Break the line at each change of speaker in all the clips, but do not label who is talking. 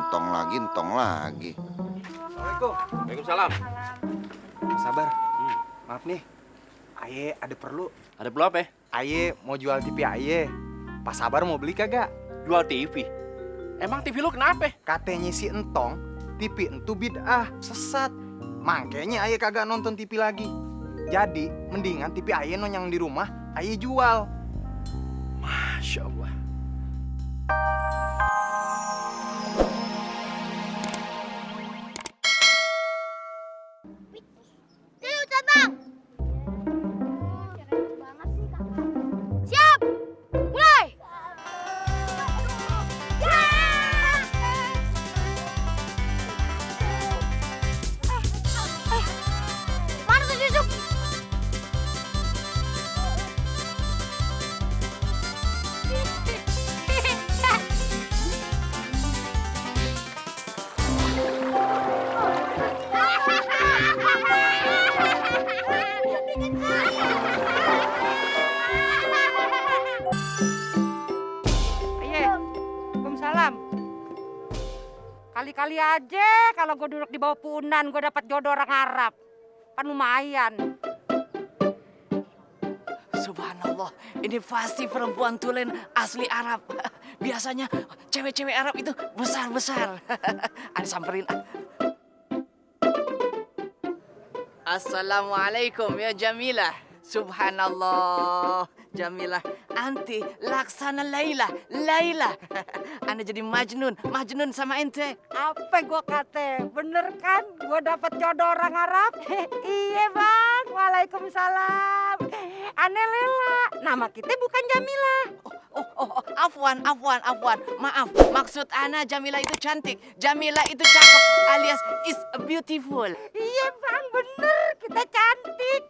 entong lagi.
Assalamualaikum.
Waalaikumsalam.
Mas Sabar. Maaf nih. Aye ada perlu.
Ada perlu apa?
Aye mau jual TV Aye. Pak Sabar mau beli kagak?
Jual TV. Emang TV lu kenapa?
Katanya si Entong, TV entu bid'ah, sesat. Makanya Aye kagak nonton TV lagi. Jadi mendingan TV Aye yang di rumah Aye jual.
Masya Allah.
Siap, mulai. Ya. Mana tuh Yusuf?
Waalaikumsalam. Kali-kali aja kalau gue duduk di bawah punan gue dapat jodoh orang Arab. Kan lumayan.
Subhanallah, ini pasti perempuan tulen asli Arab. Biasanya cewek-cewek Arab itu besar-besar. Ada samperin. Assalamualaikum ya Jamilah. Subhanallah, Jamilah. Anti laksana Laila. Anda jadi Majnun sama ente.
Apa gue kata? Bener kan? Gue dapat jodoh orang Arab? Iya bang. Waalaikumsalam. Ane Lela. Nama kita bukan Jamila.
Afwan. Maaf, maksud Ana Jamila itu cantik. Jamila itu cakep alias is beautiful.
Iya bang, bener. Kita cantik.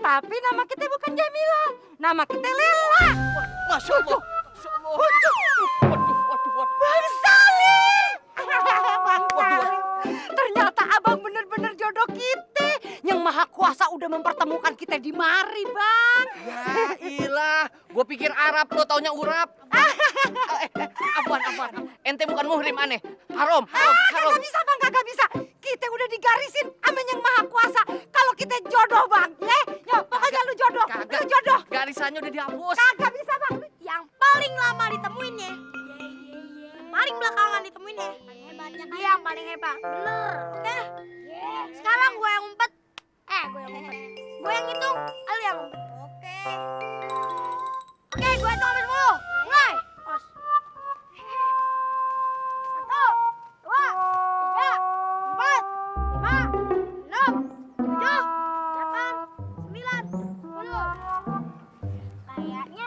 Tapi nama kita bukan Jamila. Nama kita Lela.
Masya Allah.
Bang Salim. Bang Salim. Ternyata abang bener-bener jodoh kita. Yang Maha Kuasa udah mempertemukan kita di mari, Bang.
Ya ilah, gue pikir Arab lo taunya urap. Afwan. Ente bukan muhrim aneh. Haram.
Kagak bisa, Bang, kagak bisa. Kita udah digarisin sama Yang Maha Kuasa. Kalau kita jodoh, Bang. Ya, pokoknya lu jodoh.
Kagak.
Lu jodoh.
Garisannya udah dihapus.
Kagak bisa, Bang.
Yang paling lama ditemuinnya. Paling belakangan ditemuinnya. Dia yang paling hebat. Bener. Oke. Sekarang gue yang ngumpet. Gue yang ngumpet. Gue yang hitung. Lu yang ngumpet. Oke, gue hitung sampai 10. Mulai. Os. 1, 2, 3, 4, 5, 6, 7, 8, 9, 10. Kayaknya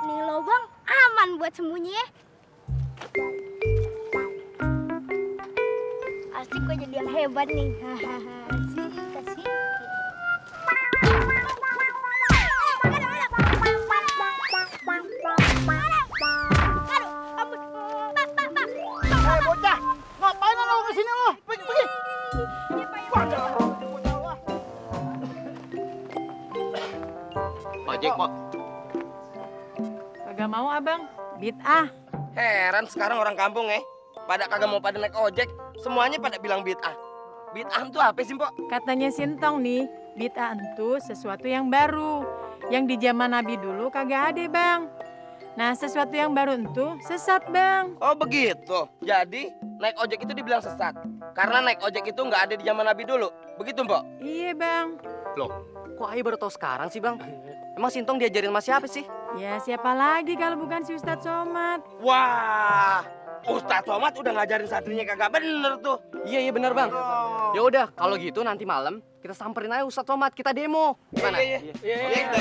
nih lubang aman buat sembunyi ya. Pasti gue jadi yang hebat nih. Kasih.
Bocah, ngapain lo kesini lo? Pergi.
Ojek, Pak.
Kagak mau, Abang. Bid'ah.
Heran sekarang orang kampung pada kagak mau pada naik ojek, semuanya pada bilang bid'ah. Bid'ah itu apa sih, Pok?
Katanya Sintong nih, bid'ah itu sesuatu yang baru. Yang di zaman Nabi dulu kagak ada, Bang. Nah, sesuatu yang baru itu sesat, Bang.
Oh begitu. Jadi naik ojek itu dibilang sesat. Karena naik ojek itu nggak ada di zaman Nabi dulu. Begitu, Pok?
Iya, Bang.
Kok Ayu baru tahu sekarang sih, Bang? Emang Sintong diajarin sama siapa sih?
Ya, siapa lagi kalau bukan si Ustadz Somad?
Wah, Ustadz Somad udah ngajarin santrinya kagak bener tuh.
Iya bener, Bang. Ya udah, kalau gitu nanti malam kita samperin aja Ustadz Somad, kita demo. Gimana?
Iya,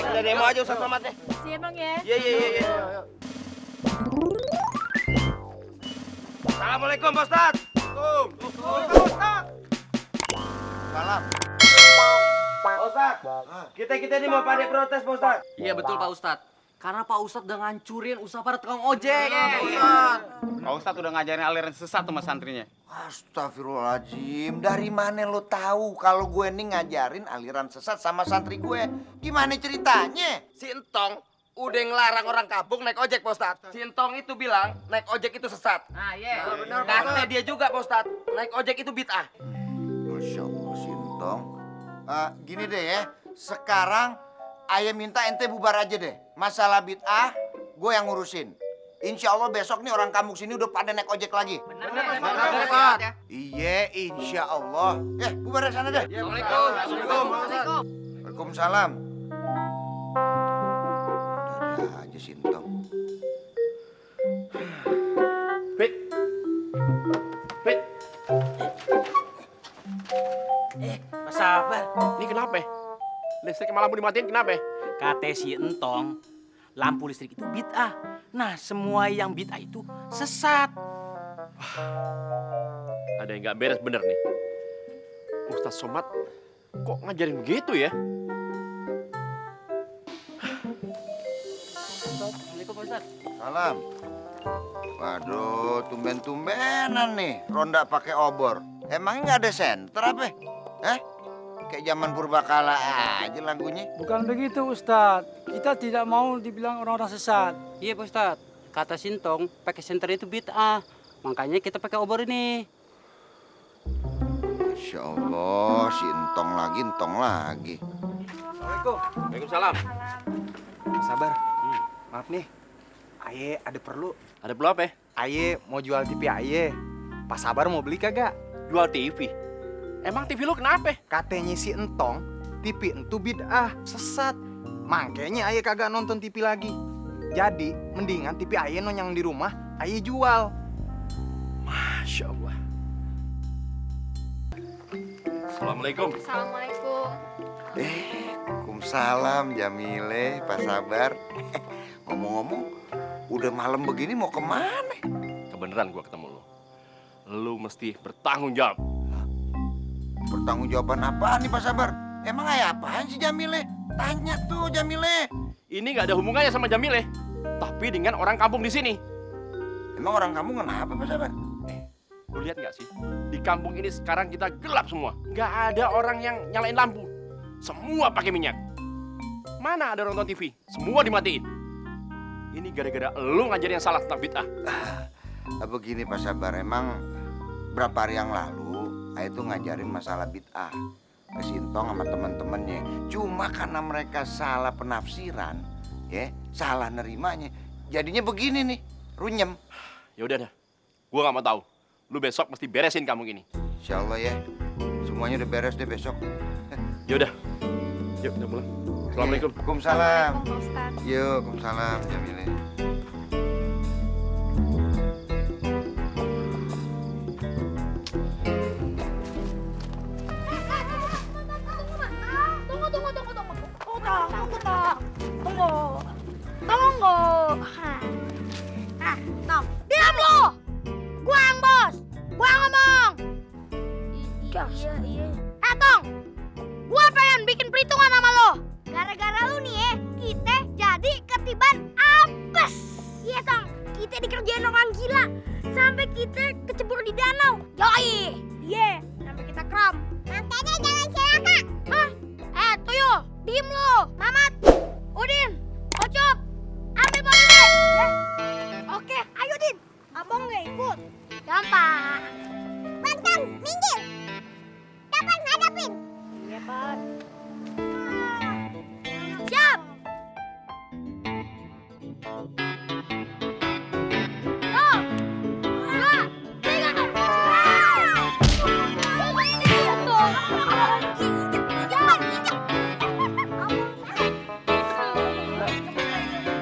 kita demo aja Ustadz Somadnya.
Siap, Bang ya?
Iya. Assalamualaikum, Pak Ustadz.
Salam.
Pak Ustadz, kita ini mau pada protes, Pak Ustadz.
Iya betul, Pak Ustadz. Karena Pak Ustadz udah ngancurin usaha para tukang ojek.
Pak Ustadz udah ngajarin aliran sesat sama santrinya.
Astagfirullahaladzim, dari mana lo tahu kalau gue nih ngajarin aliran sesat sama santri gue? Gimana ceritanya?
Si Entong udah ngelarang orang kampung naik ojek, Pak Ustadz. Sintong itu bilang naik ojek itu sesat.
Nah, iya.
Kata dia juga, Pak Ustadz, naik ojek itu bid'ah.
Masya Allah, Sintong. Gini deh ya, sekarang ayah minta ente bubar aja deh. Masalah bid'ah, gue yang ngurusin. Insya Allah besok nih orang kampung sini udah pada naik ojek lagi.
Benar.
Iya, insya Allah. Bubar dari sana deh.
Assalamualaikum.
Waalaikumsalam. Ada aja Sintong.
Fit.
Mas Sabar.
Ini kenapa? Listrik malam dimatiin kenapa?
Kata si Entong, lampu listrik itu bid'ah. Nah, semua yang bid'ah itu sesat.
Ada yang nggak beres bener nih. Ustaz Somad kok ngajarin begitu ya?
Assalamualaikum Ustaz.
Salam. Waduh, tumben-tumbenan nih ronda pakai obor. Emangnya nggak ada senter apa? Kayak zaman purbakala aja lagunya.
Bukan begitu Ustadz, kita tidak mau dibilang orang-orang sesat.
Iya Pak Ustadz, kata Sintong pakai senter itu bid'ah, makanya kita pakai obor ini.
Masya Allah, si entong lagi.
Assalamualaikum.
Waalaikumsalam.
Mas Sabar, maaf nih, aye ada perlu.
Ada perlu apa?
Aye mau jual TV aye. Pak Sabar mau beli kagak?
Jual TV. Emang TV lu kenapa?
Katanya si Entong, TV itu bid'ah, sesat. Makanya aye kagak nonton TV lagi. Jadi, mendingan TV aye yang di rumah, aye jual.
Masya Allah. Assalamualaikum.
Assalamualaikum.
Waalaikumsalam Jamile, Pak Sabar. Ngomong-ngomong, udah malam begini mau kemana?
Kebeneran gua ketemu lu. Lu mesti bertanggung jawab.
Pertanggungjawaban apaan nih Pak Sabar? Emang ayah apaan sih Jamile? Tanya tuh Jamile.
Ini nggak ada hubungannya sama Jamile, tapi dengan orang kampung di sini.
Emang orang kampung kenapa Pak Sabar?
Lu lihat nggak sih? Di kampung ini sekarang kita gelap semua. Nggak ada orang yang nyalain lampu. Semua pakai minyak. Mana ada nonton TV? Semua dimatiin. Ini gara-gara lu ngajarin yang salah tentang bid'ah.
Begini Pak Sabar, emang berapa hari yang lalu Ayah tuh ngajarin masalah bid'ah ke Sintong sama temen-temennya. Cuma karena mereka salah penafsiran, ya, salah nerimanya, jadinya begini nih, runyem.
Ya udah dah, gua nggak mau tahu. Lu besok mesti beresin kampung ini.
Insya Allah ya, semuanya udah beres deh besok.
Ya udah, yuk kita pulang. Assalamualaikum.
Waalaikumsalam.
Pak Ustadz.
Yuk, waalaikumsalam Jamile.
Tunggu. Tong, diam lu. Gua yang bos. Gua ngomong. Iya. Tong, gua pengen bikin perhitungan sama lo. Gara-gara lu nih kita jadi ketiban apes. Iya Tong, kita dikerjain orang gila. Sampai kita kecebur di danau. Yoi. Iya, sampai kita kram. Makanya jangan celaka. Hah? Tuyul, diem lu. Mamat, Udin, Ocop, ambil bolu deh. Ya. Oke, ayo Din. Abang nggak ikut. Gampang. Bantang, minggir. Kapan ngadapin? Iya, Pak. Siap. Tuh. 2, 3.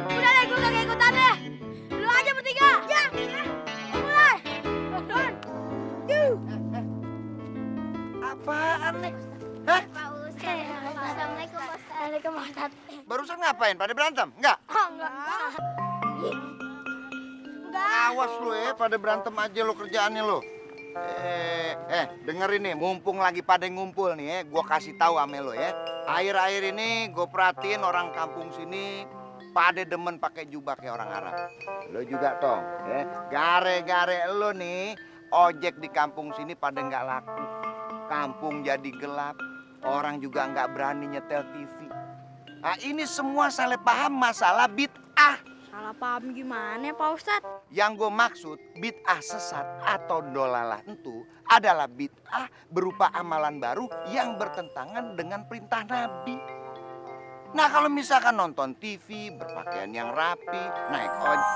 Udah deh, gue kagak ikutan deh. Lu aja bertiga. Ya. Mulai.
Apaan nih? Hah?
Pak Ustadz. Assalamualaikum Pak Ustadz. Waalaikumsalam Pak Ustadz.
Barusan ngapain? Pada berantem? Enggak?
Enggak.
Awas lu pada berantem aja lo kerjaannya lo. Dengerin nih, mumpung lagi pada ngumpul nih gua kasih tahu ame lo ya. Akhir-akhir ini gue perhatiin orang kampung sini pada demen pakai jubah kayak orang Arab. Lo juga Tong, ya. Gare-gare lo nih, ojek di kampung sini pada nggak laku. Kampung jadi gelap, orang juga nggak berani nyetel TV. Nah, ini semua salah paham masalah bid'ah.
Salah paham gimana Pak Ustadz?
Yang gue maksud bid'ah sesat atau dolalah itu adalah bid'ah berupa amalan baru yang bertentangan dengan perintah Nabi. Nah, kalau misalkan nonton TV, berpakaian yang rapi, naik ojek.